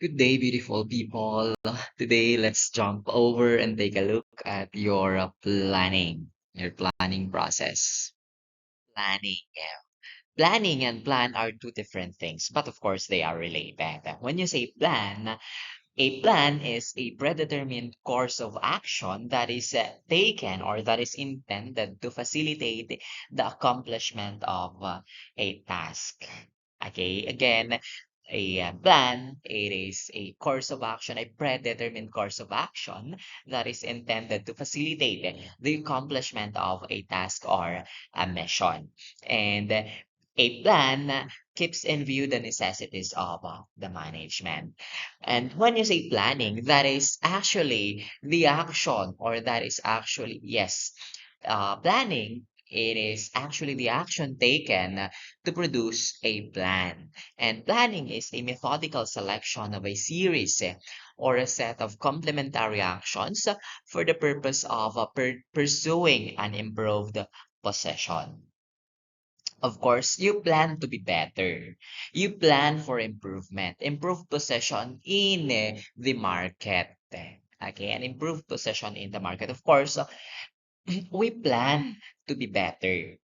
Good day, beautiful people. Today, let's jump over and take a look at your planning process. Planning. Yeah. Planning and plan are two different things, but of course, they are related. When you say plan, a plan is a predetermined course of action that is taken or that is intended to facilitate the accomplishment of a task. Okay, again, a plan, it is a course of action, a predetermined course of action that is intended to facilitate the accomplishment of a task or a mission. And a plan keeps in view the necessities of the management. And when you say planning, that is actually the action, or that is actually, yes, planning, it is actually the action taken to produce a plan. And planning is a methodical selection of a series or a set of complementary actions for the purpose of pursuing an improved possession. Of course, you plan to be better. You plan for improvement, improved possession in the market. Okay, an improved possession in the market. Of course, we plan to be better.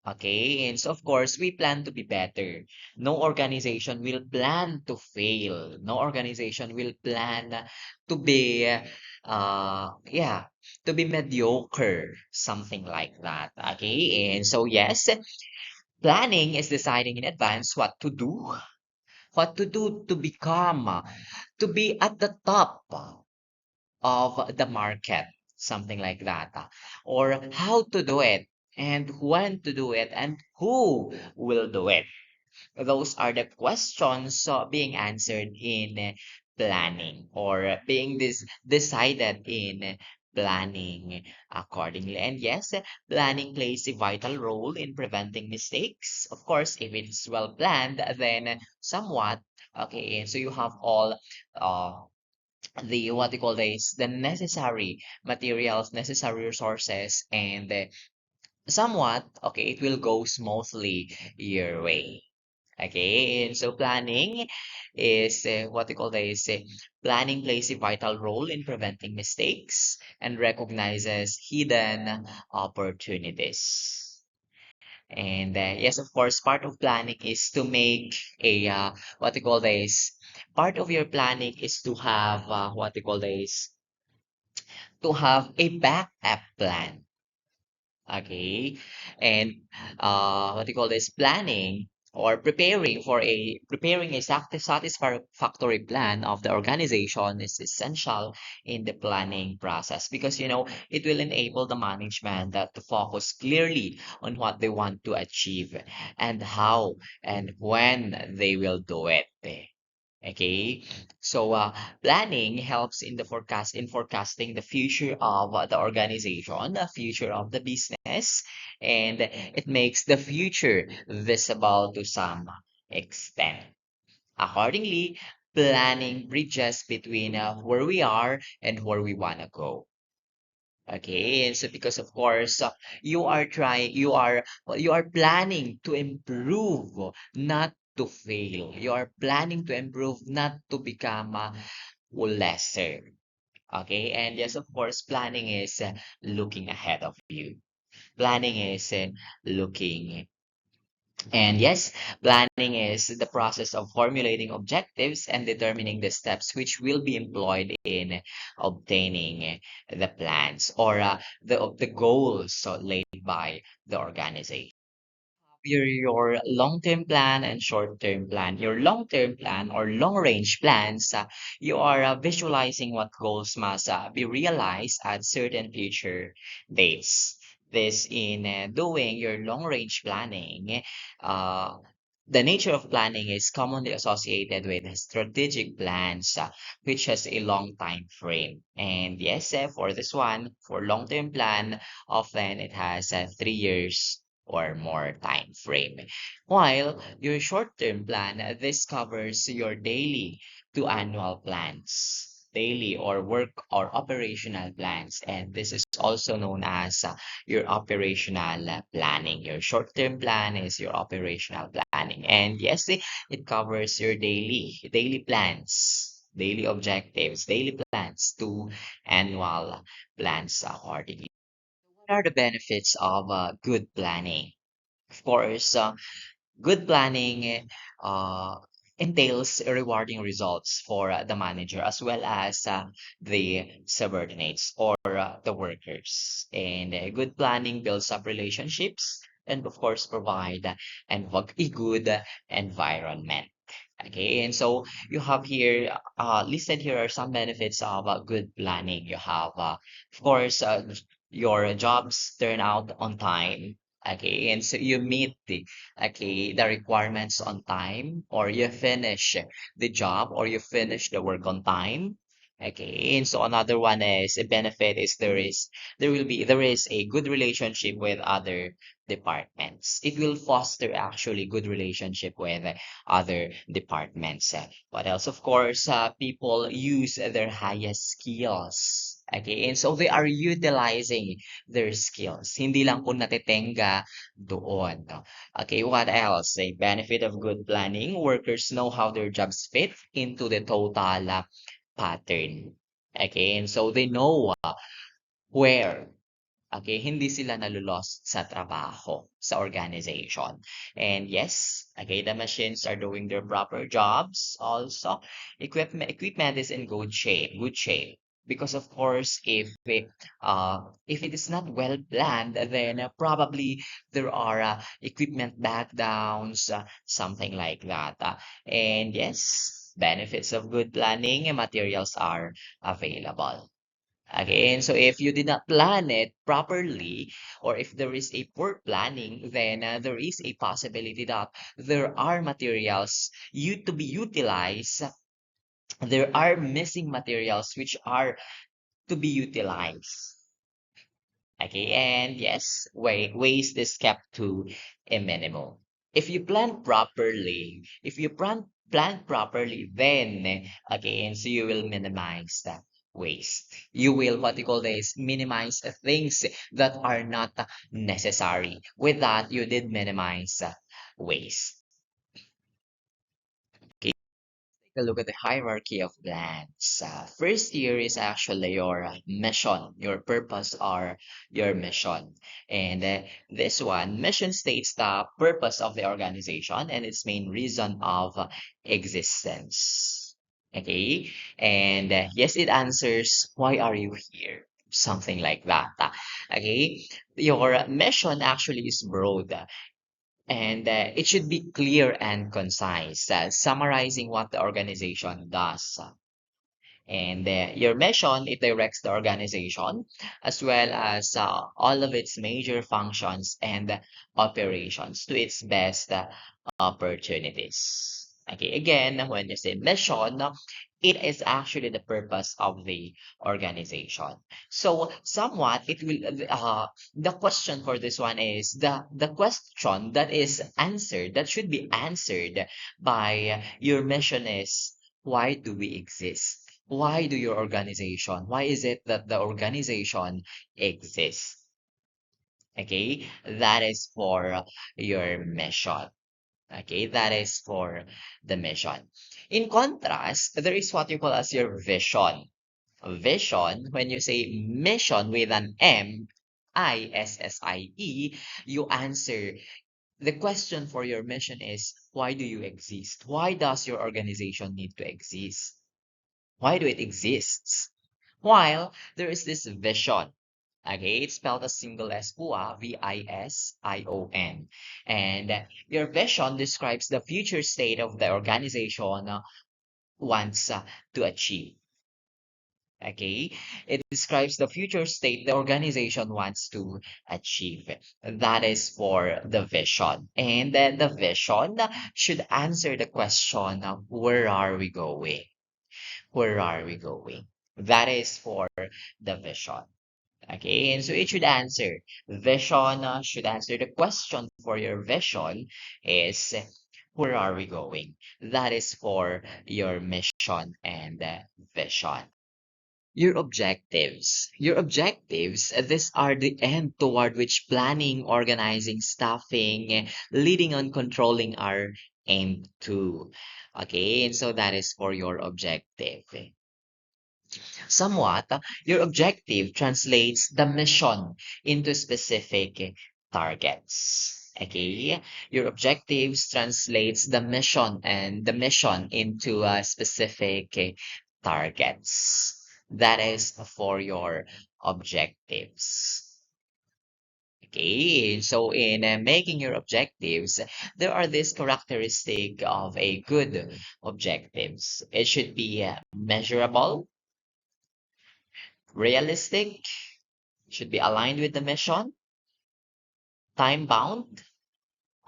Okay, and so of course, we plan to be better. No organization will plan to fail. No organization will plan to be, yeah, to be mediocre, something like that. Okay, and so yes, planning is deciding in advance what to do to become, to be at the top of the market, something like that, or how to do it, and when to do it, and who will do it. Those are the questions being answered in planning or being decided in planning accordingly. And yes, planning plays a vital role in preventing mistakes. Of course, if it's well planned, then somewhat okay. And so you have all uh, the what you call this the necessary materials, necessary resources, and somewhat okay, it will go smoothly your way. Okay, and so planning is what they call this. Planning plays a vital role in preventing mistakes and recognizes hidden opportunities. And yes, of course, part of planning is to make a what they call this. Part of your planning is to have what they call this, to have a backup plan. Okay, and what do you call this, planning or preparing a satisfactory plan of the organization is essential in the planning process, because it will enable the management to focus clearly on what they want to achieve and how and when they will do it. Okay, so planning helps in forecasting the future of the organization, the future of the business, and it makes the future visible to some extent. Accordingly, planning bridges between where we are and where we want to go. Okay, and so because of course you are planning to improve, not to fail. You are planning to improve, not to become lesser. Okay, and yes, of course, planning is looking ahead of you. Planning is looking and yes, planning is the process of formulating objectives and determining the steps which will be employed in obtaining the plans or the goals laid by the organization. Your long-term plan and short-term plan. Your long-term plan or long-range plans, you are visualizing what goals must be realized at certain future dates. This in doing your long-range planning, uh, the nature of planning is commonly associated with strategic plans, which has a long time frame. And yes, for this one, for long-term plan, often it has 3 years or more time frame. While your short-term plan, this covers your daily to annual plans. daily or work or operational plans. And this is also known as your operational planning. Your short-term plan is your operational planning. And yes, it covers your daily plans, daily objectives, daily plans to annual plans accordingly. What are the benefits of good planning? Of course, good planning uh, entails rewarding results for the manager as well as the subordinates or the workers. And good planning builds up relationships and, of course, provide a good environment. Okay, and so you have here listed here are some benefits of good planning. You have, of course, your jobs turn out on time. Okay, and so you meet the requirements on time, or you finish the job, or you finish the work on time. Okay, and so another one is a benefit is there is a good relationship with other departments. It will foster actually good relationship with other departments. What else? Of course, people use their highest skills. Okay, and so they are utilizing their skills. Hindi lang po natitenga doon. No? Okay, what else? A benefit of good planning. Workers know how their jobs fit into the total pattern. Okay, and so they know where. Okay, hindi sila nalulost sa trabaho, sa organization. And yes, okay, the machines are doing their proper jobs also. Equipment is in good shape. Because of course, if it is not well planned, then probably there are equipment backdowns, something like that. And yes, benefits of good planning, materials are available. Again, so if you did not plan it properly, or if there is a poor planning, then there is a possibility that there are materials to be utilized. There are missing materials which are to be utilized. Okay, and yes, waste is kept to a minimum. If you plan properly, then again, so you will minimize the waste. You will what you call this minimize things that are not necessary. With that, you did minimize waste. Okay, take a look at the hierarchy of plans. First year is actually your mission, your purpose or your mission. And this one, mission states the purpose of the organization and its main reason of existence. Okay, and yes, it answers, why are you here? Something like that. Okay, your mission actually is broad and it should be clear and concise, summarizing what the organization does. And your mission, it directs the organization as well as all of its major functions and operations to its best opportunities. Okay, again, when you say mission, it is actually the purpose of the organization. So, somewhat, the question for this one is the question that is answered, that should be answered by your mission is, why do we exist? Why do your organization? Why is it that the organization exists? Okay, that is for your mission. Okay, that is for the mission. In contrast, there is what you call as your vision. Vision, when you say mission with an MISSIE, you answer the question for your mission is, why do you exist? Why does your organization need to exist? Why do it exists? While there is this vision. Okay, it's spelled as single S PUA, VISION. And your vision describes the future state of the organization wants to achieve. Okay, it describes the future state the organization wants to achieve. That is for the vision. And then the vision should answer the question, where are we going? Where are we going? That is for the vision. Okay, and so it should answer. Vision should answer the question for your vision is, where are we going? That is for your mission and vision. These are the end toward which planning, organizing, staffing, leading and controlling are aimed to. Okay, and so that is for your objective. Somewhat, your objective translates the mission into specific targets. Okay, your objectives translates the mission and the mission into specific targets. That is for your objectives. Okay, so in making your objectives, there are these characteristic of a good objectives. It should be measurable, realistic, should be aligned with the mission, time bound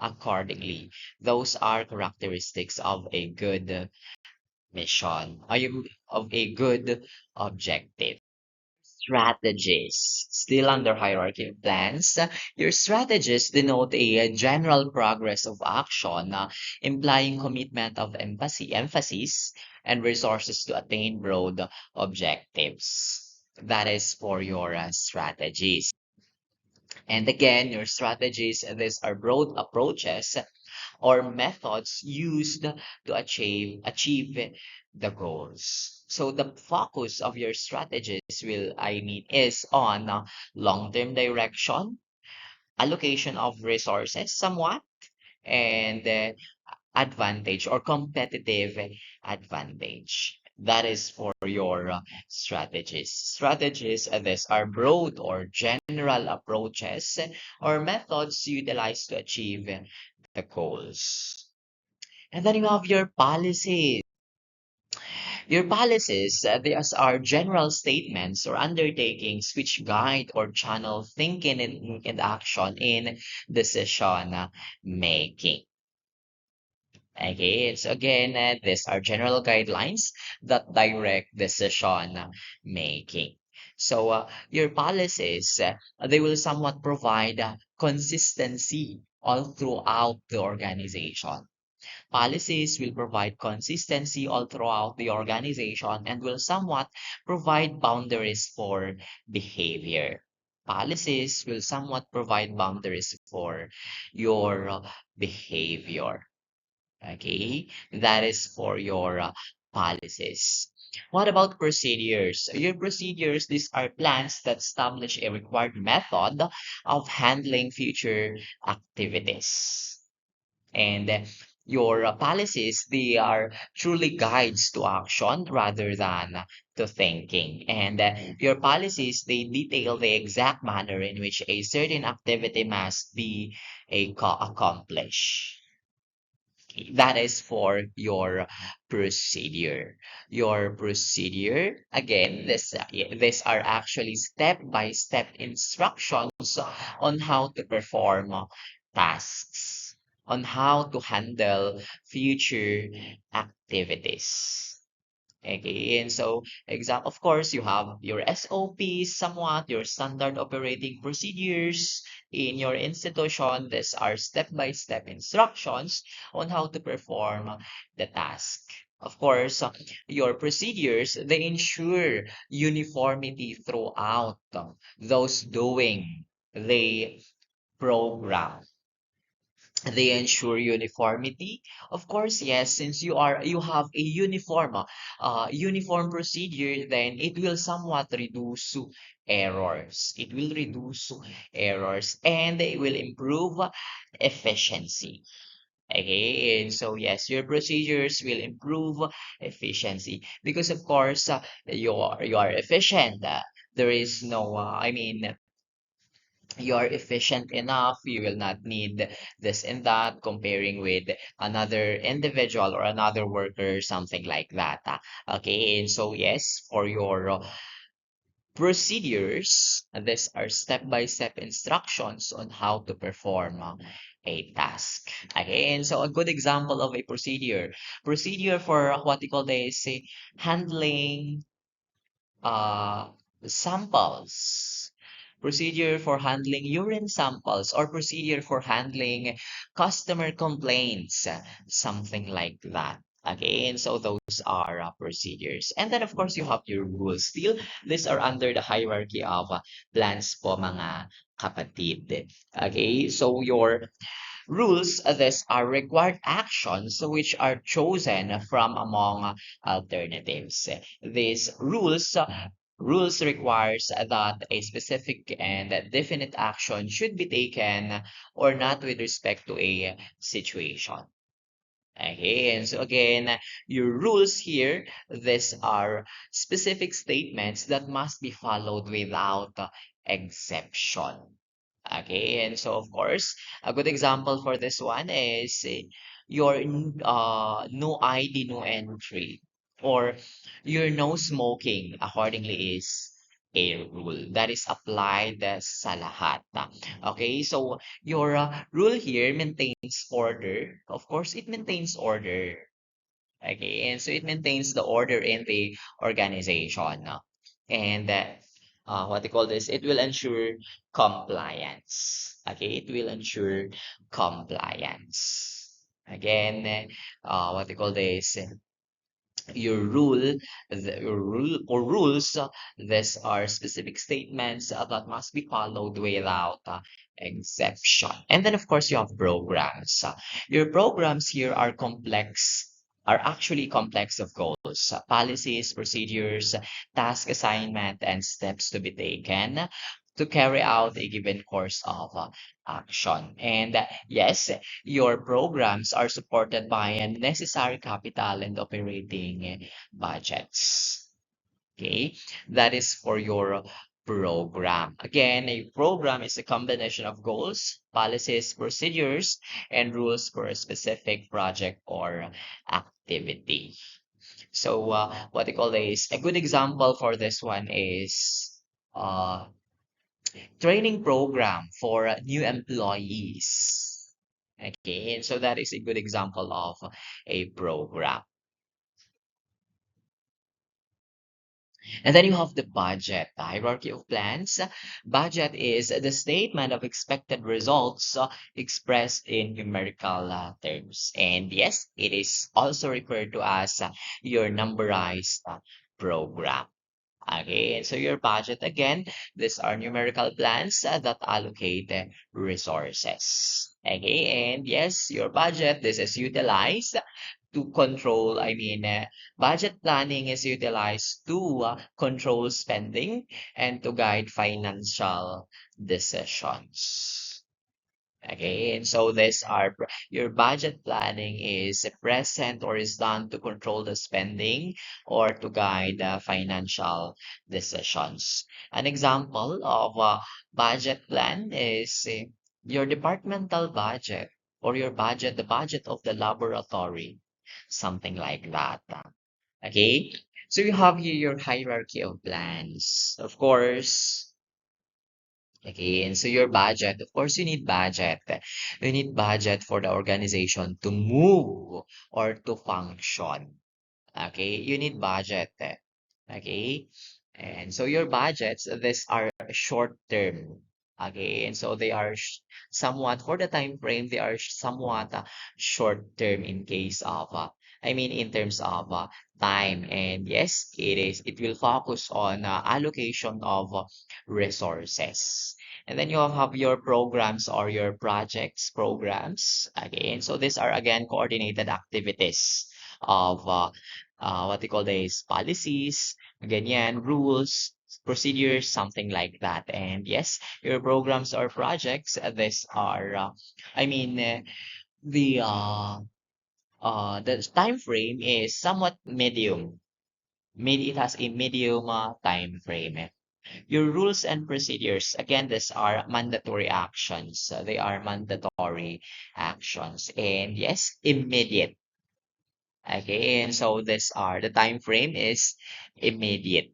accordingly. Those are characteristics of a good mission, of a good objective. Strategies. Still under hierarchy of plans, your strategies denote a general progress of action, implying commitment of emphasis and resources to attain broad objectives. That is for your strategies. And again, your strategies, these are broad approaches or methods used to achieve the goals. So the focus of your strategies is on long-term direction, allocation of resources somewhat, and advantage or competitive advantage. That is for your strategies. Strategies, these are broad or general approaches or methods utilized to achieve the goals. And then you have your policies. Your policies, these are general statements or undertakings which guide or channel thinking and action in decision making. Okay, so again, these are general guidelines that direct decision making. So your policies, they will somewhat provide consistency all throughout the organization. Policies will provide consistency all throughout the organization and will somewhat provide boundaries for behavior. Policies will somewhat provide boundaries for your behavior. Okay, that is for your policies. What about procedures? Your procedures, these are plans that establish a required method of handling future activities. And your policies, they are truly guides to action rather than to thinking. And your policies, they detail the exact manner in which a certain activity must be accomplished. That is for your procedure. Your procedure, again, these are actually step-by-step instructions on how to perform tasks, on how to handle future activities. Okay, and so of course, you have your SOPs, somewhat your standard operating procedures in your institution. These are step-by-step instructions on how to perform the task. Of course, your procedures, they ensure uniformity throughout those doing the program. They ensure uniformity. Of course, yes, since you have a uniform procedure, then it will somewhat reduce errors. It will reduce errors and it will improve efficiency. Okay, and so yes, your procedures will improve efficiency because of course you are efficient. There is no, you are efficient enough, you will not need this and that comparing with another individual or another worker, something like that. Okay, and so yes, for your procedures, these are step-by-step instructions on how to perform a task. Okay, and so a good example of a procedure for what you call this, handling uh, samples, procedure for handling urine samples, or procedure for handling customer complaints, something like that. Okay, and so those are procedures. And then of course you have your rules. Still, these are under the hierarchy of plans po mga kapatid. Okay, so your rules, these are required actions which are chosen from among alternatives. These rules requires that a specific and definite action should be taken or not with respect to a situation. Okay, and so again, your rules here, these are specific statements that must be followed without exception. Okay, and so of course, a good example for this one is your no ID, no entry, or your no smoking accordingly is a rule that is applied sa lahat. Okay, so your rule here maintains order. Of course, it maintains order. Okay, and so it maintains the order in the organization. And what they call this, it will ensure compliance. Okay, it will ensure compliance. Again, what they call this, your your rule or rules, these are specific statements that must be followed without exception. And then, of course, you have programs. Your programs here are complex, are actually complex of goals, policies, procedures, task assignment, and steps to be taken to carry out a given course of action. And yes, your programs are supported by a necessary capital and operating budgets. Okay, that is for your program. Again, a program is a combination of goals, policies, procedures, and rules for a specific project or activity. So, what they call is a good example for this one is uh, training program for new employees. Okay, and so that is a good example of a program. And then you have the budget, the hierarchy of plans. Budget is the statement of expected results expressed in numerical terms. And yes, it is also referred to as your numberized program. Okay, so your budget again, these are numerical plans that allocate resources. Okay, and yes, your budget, this is utilized to control, budget planning is utilized to control spending and to guide financial decisions. Okay, and so these are your budget planning is present or is done to control the spending or to guide financial decisions. An example of a budget plan is your departmental budget or your budget, the budget of the laboratory, something like that. Okay, so you have here your hierarchy of plans. Of course, okay, and so your budget, of course, you need budget. You need budget for the organization to move or to function. Okay, you need budget. Okay, and so your budgets, these are short term. Okay, and so they are somewhat for the time frame, they are somewhat short term in case of, in terms of time. And yes, it will focus on allocation of resources. And then you have your programs or your projects programs. Again, so these are again coordinated activities of what they call these policies, ganyan, rules, procedures, something like that. And yes, your programs or projects, these are, I mean, the time frame is somewhat medium. It has a medium time frame. Your rules and procedures, again, these are mandatory actions. They are mandatory actions. And yes, immediate. Okay, and so this are the time frame is immediate.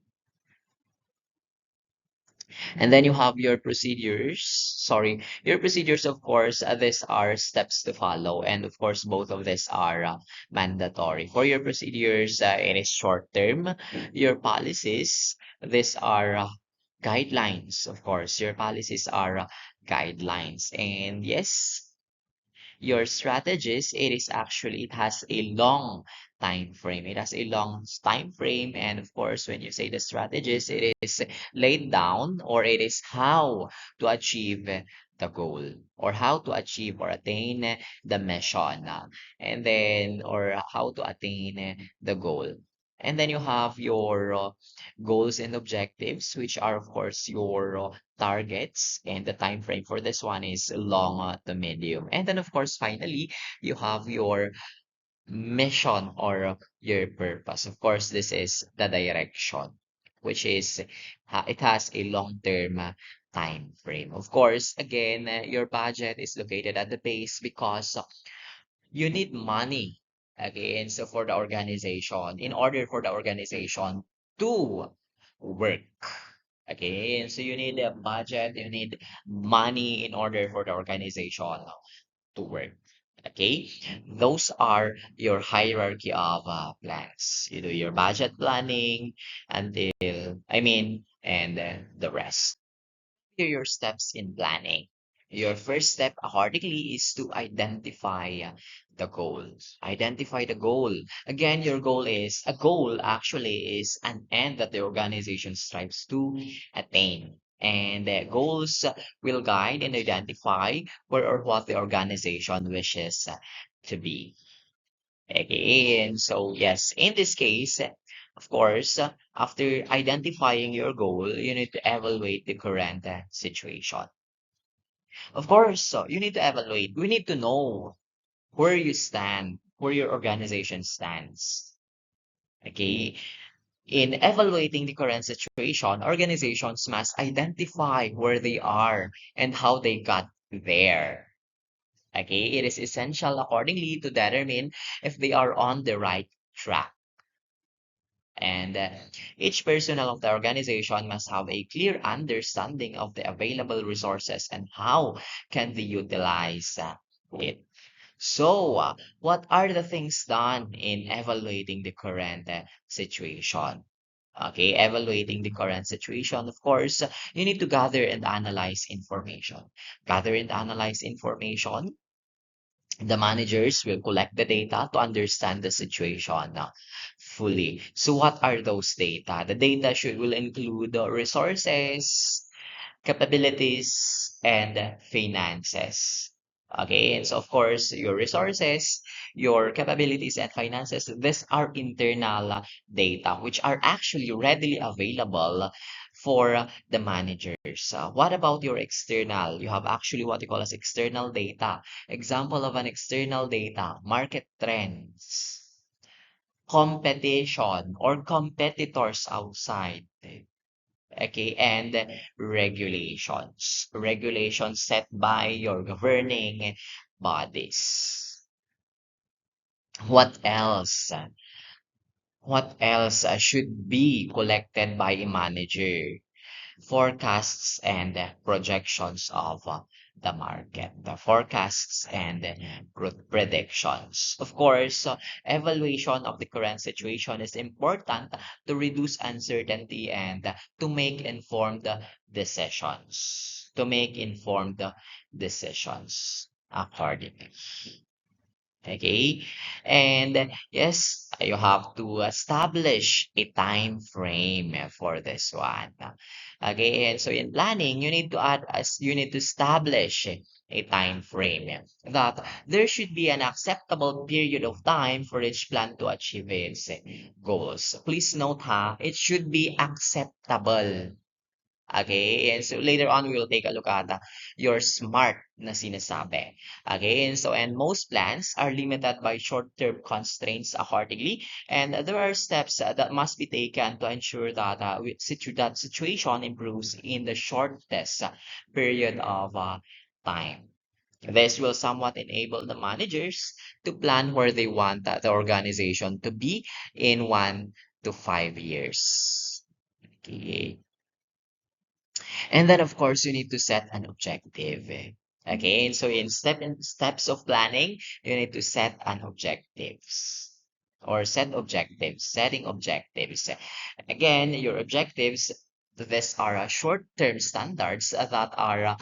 And then you have your procedures. Sorry, your procedures, of course, these are steps to follow. And of course, both of these are mandatory. For your procedures, it is short term. Your policies, these are guidelines. Of course, your policies are guidelines. And yes, your strategist, it has a long time frame. It has a long time frame. And of course, when you say the strategist, it is laid down, or it is how to achieve the goal, or how to achieve or attain the mission, and then, or how to attain the goal. And then you have your goals and objectives, which are, of course, your targets, and the time frame for this one is long to medium. And then, of course, finally, you have your mission, or your purpose. Of course, this is the direction, which is it has a long-term time frame. Of course, again, your budget is located at the base because you need money. Okay, and so for the organization, in order for the organization to work. Okay, and so you need a budget, you need money in order for the organization to work. Okay, those are your hierarchy of plans. You do your budget planning until, and the rest. Here are your steps in planning. Your first step, accordingly, is to identify the goal. Identify the goal. Again, your goal is a goal actually is an end that the organization strives to attain. And goals will guide and identify where or what the organization wishes to be. Okay, and so yes, in this case, of course, after identifying your goal, you need to evaluate the current situation. Of course, so you need to evaluate. We need to know where you stand, where your organization stands. Okay, in evaluating the current situation, organizations must identify where they are and how they got there. Okay, it is essential accordingly to determine if they are on the right track. And each personnel of the organization must have a clear understanding of the available resources and how can they utilize it. So, what are the things done in evaluating the current situation? Okay, evaluating the current situation, of course, you need to gather and analyze information. Gather and analyze information. The managers will collect the data to understand the situation fully. So what are those data? The data will include the resources, capabilities, and finances. Okay, and so of course, your resources, your capabilities, and finances, these are internal data which are actually readily available for the managers. What about your external? You have actually what you call as external data. Example of an external data, market trends, competition or competitors outside. Okay, and regulations. Regulations set by your governing bodies. What else? What else should be collected by a manager? Forecasts and projections of the market, the forecasts and predictions. Of course, evaluation of the current situation is important to reduce uncertainty and to make informed decisions. To make informed decisions accordingly. Okay. And yes, you have to establish a time frame for this one. Okay. And so in planning, you need to you need to establish a time frame that there should be an acceptable period of time for each plan to achieve its goals. Please note, it should be acceptable. Okay, and so later on we will take a look at your SMART na sinasabi. Okay, and so and most plans are limited by short-term constraints accordingly, and there are steps that must be taken to ensure that that situation improves in the shortest period of time. This will somewhat enable the managers to plan where they want the organization to be in 1 to 5 years. Okay. And then, of course, you need to set an objective. Okay, so in steps of planning, you need to set an objectives or setting objectives. Again, your objectives, these are short-term standards that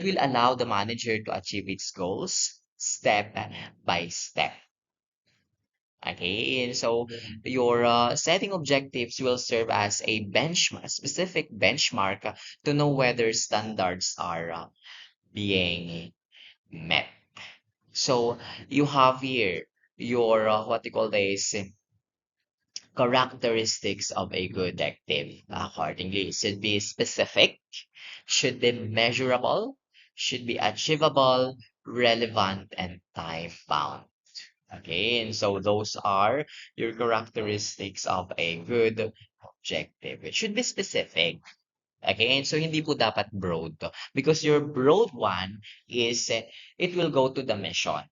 will allow the manager to achieve its goals. step by step. Okay, and so your setting objectives will serve as a benchmark, specific benchmark to know whether standards are being met. So you have here your what you call this characteristics of a good active. Accordingly, should be specific, should be measurable, should be achievable, relevant, and time bound. Okay, and so those are your characteristics of a good objective. It should be specific. Okay, and so hindi po dapat broad to. Because your broad one is, it will go to the mission.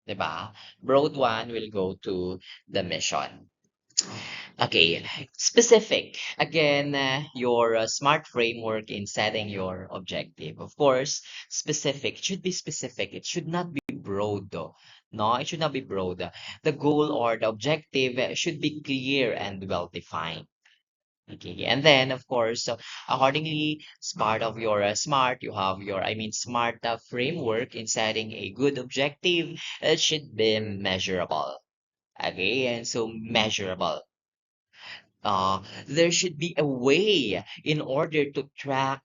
Diba? Broad one will go to the mission. Okay, specific. Again, your smart framework in setting your objective. Of course, specific. It should be specific. It should not be broad though. No, it should not be broad. The goal or the objective should be clear and well defined. Okay, and then of course, so accordingly, as part of your smart, you have your, I mean, smart framework in setting a good objective. It should be measurable. Okay, and so measurable. There should be a way in order to track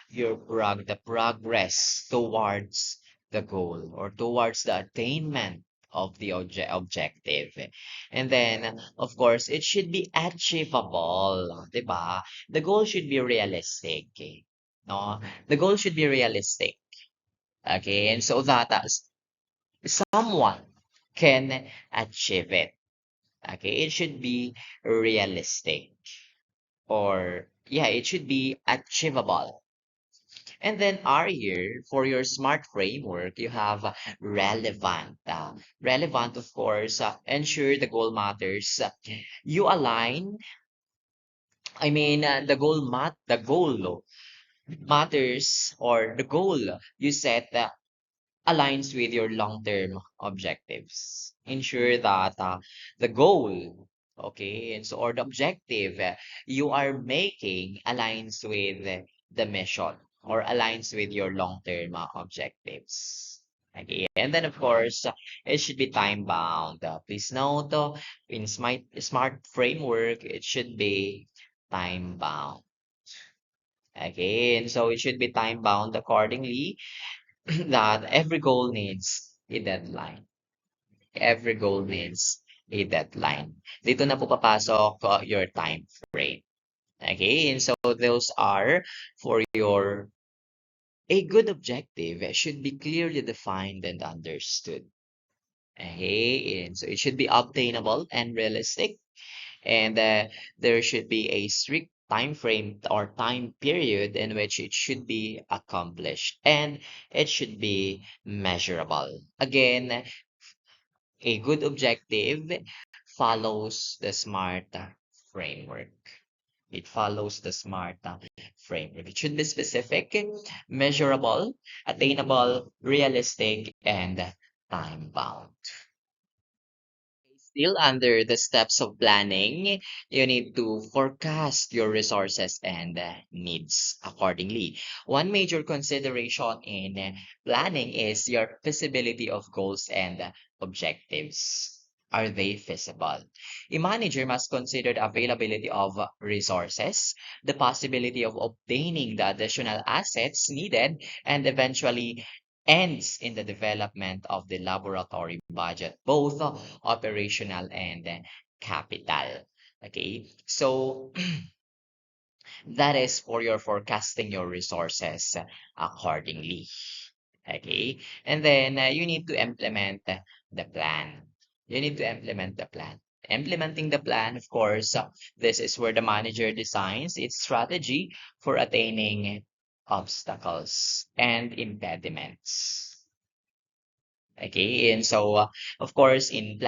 the progress towards the goal or towards the attainment of the objective. And then, of course, it should be achievable, diba? The goal should be realistic, no? The goal should be realistic, okay? And so that someone can achieve it, okay? It should be realistic or yeah, it should be achievable. And then R here for your smart framework, you have relevant. Relevant, of course, ensure the goal matters. You align, the goal matters or the goal you set aligns with your long-term objectives. Ensure that the goal, okay, and so or the objective you are making aligns with the mission or aligns with your long-term objectives. Okay, and then of course, it should be time bound. Please note, in smart framework, it should be time bound. Okay, and so it should be time bound accordingly that every goal needs a deadline. Every goal needs a deadline. Dito na po papasok your time frame. Okay, and so those are for your a good objective should be clearly defined and understood. Okay, and so it should be obtainable and realistic, and there should be a strict time frame or time period in which it should be accomplished, and it should be measurable. Again, a good objective follows the SMART framework. It follows the SMART framework. It should be specific, measurable, attainable, realistic, and time bound. Still under the steps of planning, you need to forecast your resources and needs accordingly. One major consideration in planning is your feasibility of goals and objectives. Are they feasible? A manager must consider the availability of resources, the possibility of obtaining the additional assets needed, and eventually ends in the development of the laboratory budget, both operational and capital. Okay, so that is for your forecasting your resources accordingly. Okay, and then you need to implement the plan. You need to implement the plan. Implementing the plan, of course, this is where the manager designs its strategy for attaining obstacles and impediments. Okay, and so of course, in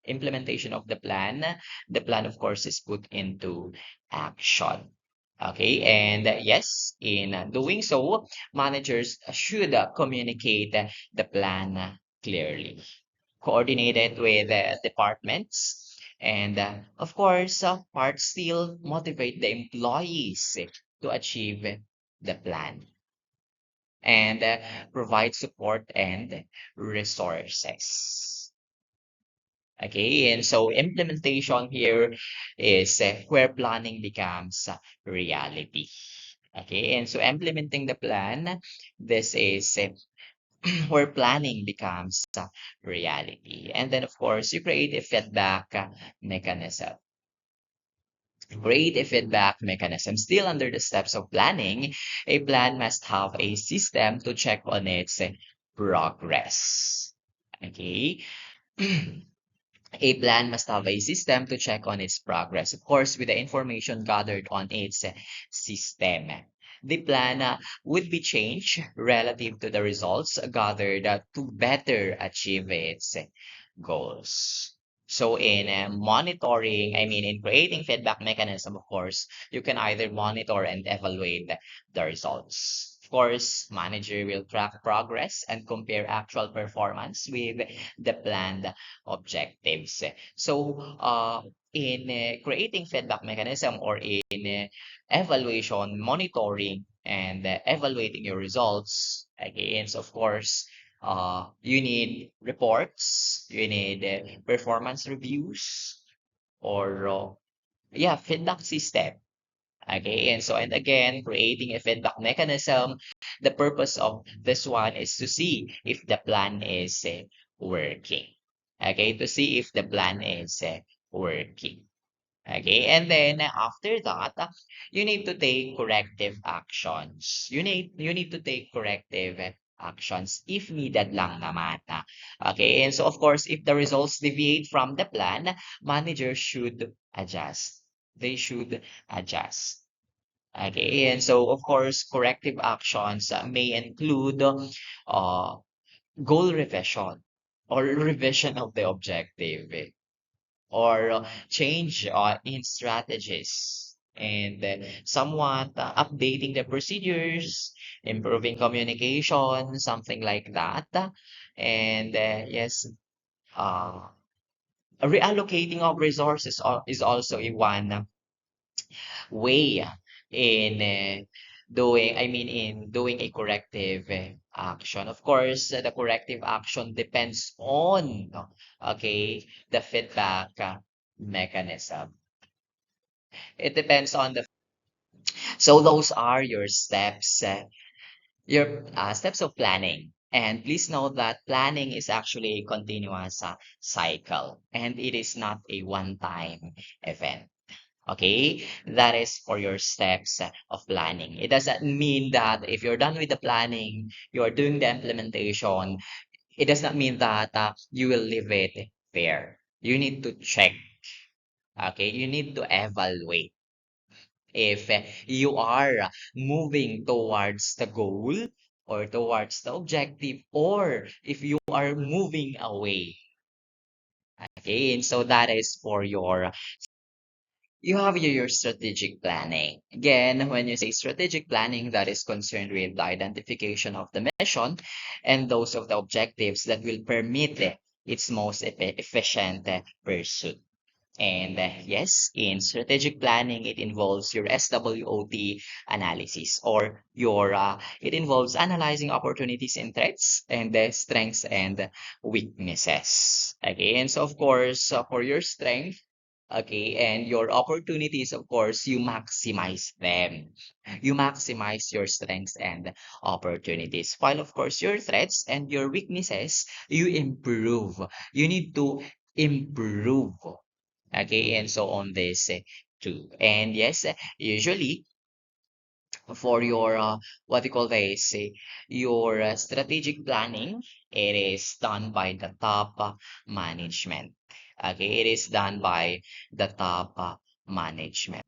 implementation of the plan of course is put into action. Okay, and yes, in doing so, managers should communicate the plan clearly, coordinate it with departments, and of course, part still motivate the employees to achieve the plan. and provide support and resources. Okay, and so implementation here is where planning becomes reality. Okay, and so implementing the plan, this is where planning becomes reality. And then, of course, you create a feedback mechanism. Create a feedback mechanism. Still under the steps of planning, a plan must have a system to check on its progress. Okay. A plan must have a system to check on its progress, of course, with the information gathered on its system. The plan would be changed relative to the results gathered to better achieve its goals. So in monitoring, I mean, in creating feedback mechanism, of course, you can either monitor and evaluate the results. Of course, manager will track progress and compare actual performance with the planned objectives. So, in creating feedback mechanism or in evaluation, monitoring, and evaluating your results, again, so of course, you need reports, you need performance reviews, or yeah, feedback system. Okay, and so and again, creating a feedback mechanism. The purpose of this one is to see if the plan is working. Okay, to see if the plan is working. Okay, and then after that, you need to take corrective actions. You need to take corrective actions if needed lang naman. Okay, and so of course, if the results deviate from the plan, managers should adjust. They should adjust. Okay, and so of course, corrective actions may include goal revision or revision of the objective, or change in strategies, and somewhat updating the procedures, improving communication, something like that. And yes, uh, reallocating of resources is also a one way in in doing a corrective action. Of course, the corrective action depends on, okay, the feedback mechanism. It depends on the. So those are your steps of planning. And please note that planning is actually a continuous cycle, and it is not a one-time event. Okay, that is for your steps of planning. It doesn't mean that if you're done with the planning, you're doing the implementation. It does not mean that you will leave it there. You need to check. Okay, you need to evaluate if you are moving towards the goal or towards the objective, or if you are moving away. Okay, and so that is for your. You have your strategic planning. Again, when you say strategic planning, that is concerned with the identification of the mission and those of the objectives that will permit its most efficient pursuit. And yes, in strategic planning, it involves your SWOT analysis, or it involves analyzing opportunities and threats, and the strengths and weaknesses. Okay, and so of course, for your strength, okay, and your opportunities, of course, you maximize them. You maximize your strengths and opportunities. While, of course, your threats and your weaknesses, you improve. You need to improve. Okay, and so on this too. And yes, usually for your what you call this, your strategic planning, it is done by the top management. Okay, it is done by the top management.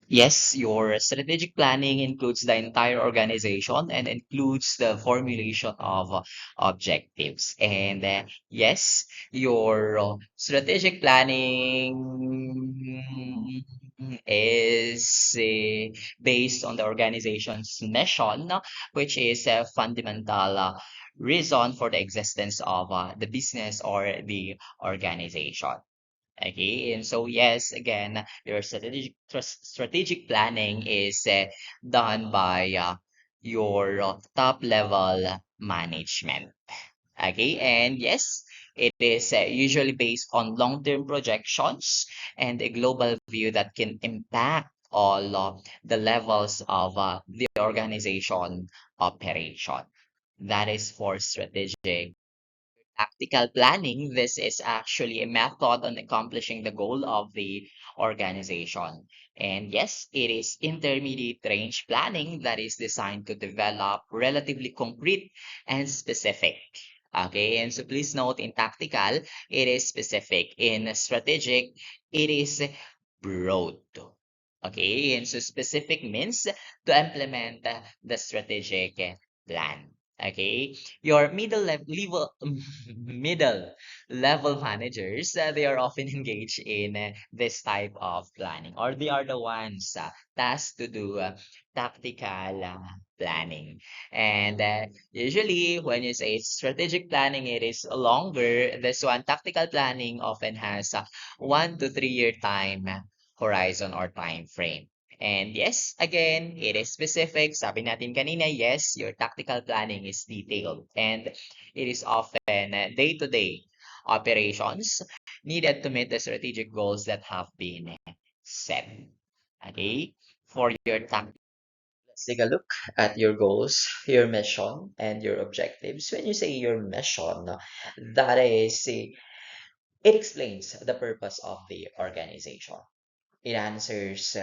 Yes, your strategic planning includes the entire organization and includes the formulation of objectives. And yes, your strategic planning is based on the organization's mission, which is a fundamental reason for the existence of the business or the organization. Okay, and so yes, again, your strategic planning is done by your top level management. Okay, and yes, it is usually based on long-term projections and a global view that can impact all of the levels of the organization operation. That is for strategic. Tactical planning, this is actually a method on accomplishing the goal of the organization. And yes, it is intermediate range planning that is designed to develop relatively concrete and specific. Okay, and so please note in tactical, it is specific. In strategic, it is broad. Okay, and so specific means to implement the strategic plan. Okay, your middle level managers, they are often engaged in this type of planning, or they are the ones tasked to do tactical planning. And usually, when you say strategic planning, it is longer. This one, tactical planning, often has 1 to 3 year time horizon or time frame. And yes, again, it is specific. Sabi natin kanina, yes, your tactical planning is detailed and it is often day-to-day operations needed to meet the strategic goals that have been set. Okay? For your tactical, let's take a look at your goals, your mission, and your objectives. When you say your mission, that is, it explains the purpose of the organization. It answers,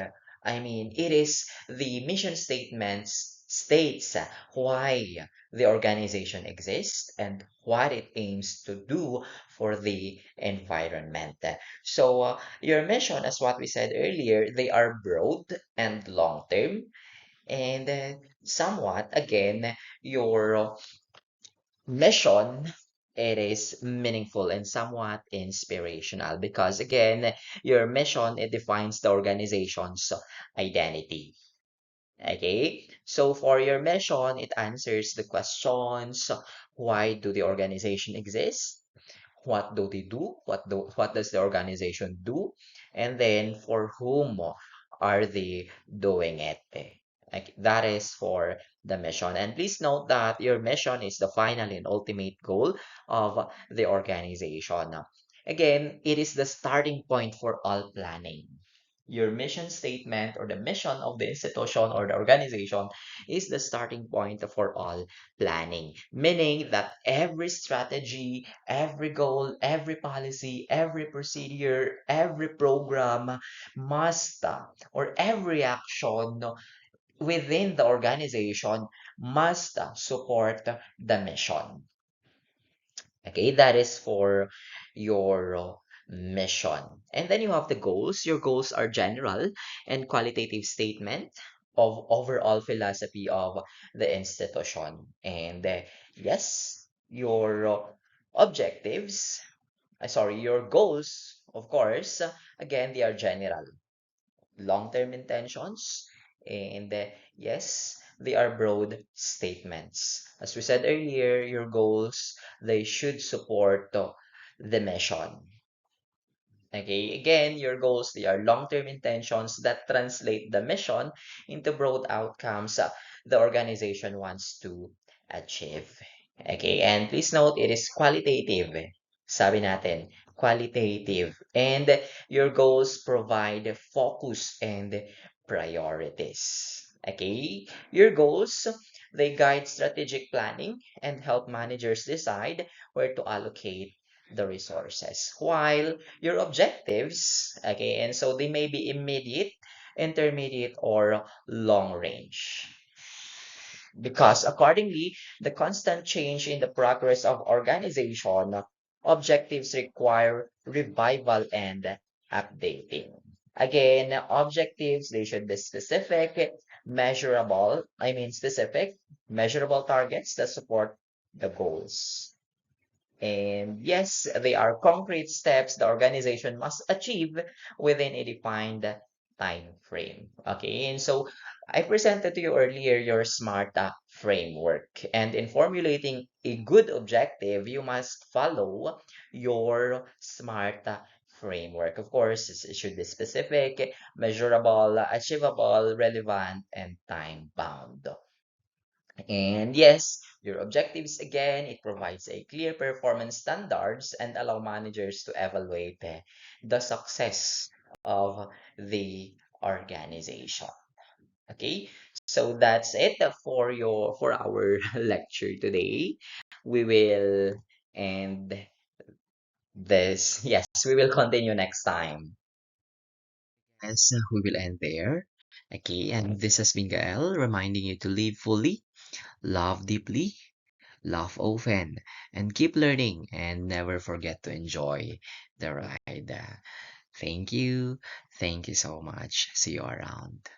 it is the mission statements states why the organization exists and what it aims to do for the environment. So, your mission, as what we said earlier, they are broad and long term, and somewhat, again, your mission, it is meaningful and somewhat inspirational because again your mission, it defines the organization's identity. Okay, so for your mission, it answers the questions: why do the organization exist, what do they do, what does the organization do, and then for whom are they doing it. Like, that is for the mission. And please note that your mission is the final and ultimate goal of the organization. Again, it is the starting point for all planning. Your mission statement or the mission of the institution or the organization is the starting point for all planning, meaning that every strategy, every goal, every policy, every procedure, every program must, or every action within the organization must support the mission. Okay, that is for your mission. And then you have the goals. Your goals are general and qualitative statement of overall philosophy of the institution. And yes, your objectives, your goals, of course, again, they are general, long-term intentions, and yes, they are broad statements. As we said earlier, your goals, they should support the mission. Okay, again, your goals, they are long-term intentions that translate the mission into broad outcomes the organization wants to achieve. Okay, and please note, it is qualitative. Sabi natin, qualitative. And your goals provide focus and priorities. Okay, your goals, they guide strategic planning and help managers decide where to allocate the resources. While your objectives, okay, and so they may be immediate, intermediate, or long range. Because accordingly, the constant change in the progress of organization, objectives require revival and updating. Again, objectives, they should be specific, specific, measurable targets that support the goals. And yes, they are concrete steps the organization must achieve within a defined time frame. Okay, and so I presented to you earlier your SMART framework. And in formulating a good objective, you must follow your SMART framework. Of course, it should be specific, measurable, achievable, relevant, and time bound. And yes, your objectives again, it provides a clear performance standards and allow managers to evaluate the success of the organization. Okay, so that's it for our lecture today. We will end this. Yes, we will continue next time. Yes, we will end there. Okay, and this has been Gael reminding you to live fully, love deeply, laugh often, and keep learning, and never forget to enjoy the ride. Thank you. Thank you so much. See you around.